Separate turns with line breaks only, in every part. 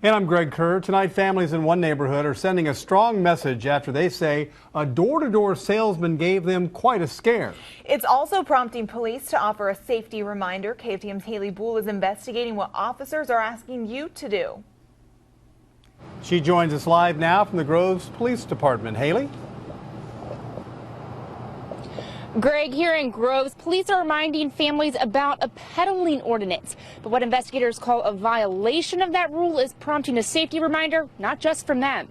And I'm Greg Kerr. Tonight, families in one neighborhood are sending a strong message after they say a door-to-door salesman gave them quite a scare.
It's also prompting police to offer a safety reminder. KFDM's Haley Boole is investigating what officers are asking you to do.
She joins us live now from the Groves Police Department. Haley?
Greg, here in Groves, police are reminding families about a peddling ordinance. But what investigators call a violation of that rule is prompting a safety reminder, not just from them.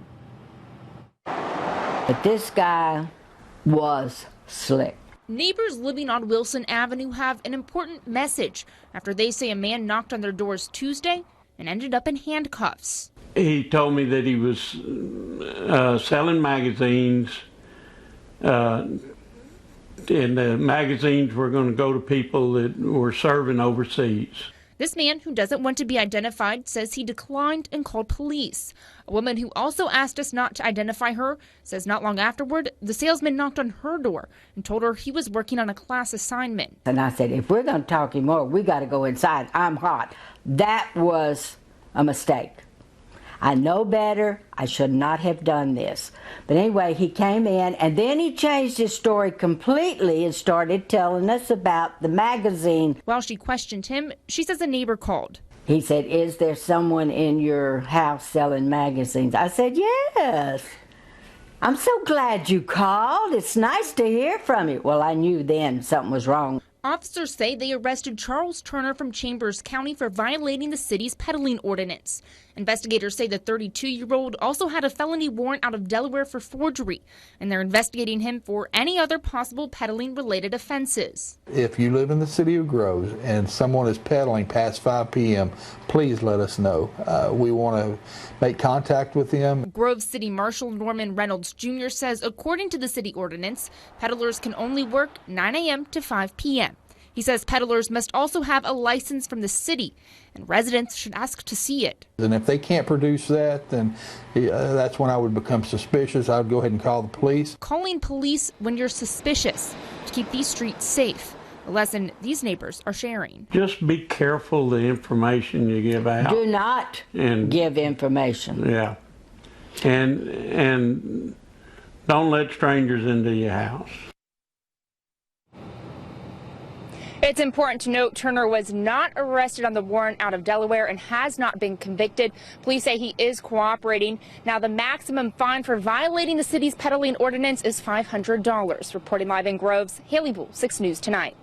But this guy was slick.
Neighbors living on Wilson Avenue have an important message after they say a man knocked on their doors Tuesday and ended up in handcuffs.
He told me that he was selling magazines, and the magazines were going to go to people that were serving overseas.
This man, who doesn't want to be identified, says he declined and called police. A woman who also asked us not to identify her says not long afterward, the salesman knocked on her door and told her he was working on a class assignment.
And I said, if we're going to talk anymore, we got to go inside. I'm hot. That was a mistake. I know better. I should not have done this. But anyway, he came in and then he changed his story completely and started telling us about the magazine.
While she questioned him, she says a neighbor called.
He said, is there someone in your house selling magazines? I said, yes. I'm so glad you called. It's nice to hear from you. Well, I knew then something was wrong.
Officers say they arrested Charles Turner from Chambers County for violating the city's peddling ordinance. Investigators say the 32-year-old also had a felony warrant out of Delaware for forgery, and they're investigating him for any other possible peddling-related offenses.
If you live in the city of Groves and someone is peddling past 5 p.m., please let us know. We want to make contact with them.
Groves City Marshal Norman Reynolds Jr. says according to the city ordinance, peddlers can only work 9 a.m. to 5 p.m. He says peddlers must also have a license from the city, and residents should ask to see it.
And if they can't produce that, then that's when I would become suspicious. I would go ahead and call the police.
Calling police when you're suspicious to keep these streets safe. A lesson these neighbors are sharing.
Just be careful the information you give out.
Do not give information.
Yeah. And don't let strangers into your house.
It's important to note Turner was not arrested on the warrant out of Delaware and has not been convicted. Police say he is cooperating. Now, the maximum fine for violating the city's peddling ordinance is $500. Reporting live in Groves, Haley Boole, 6 News Tonight.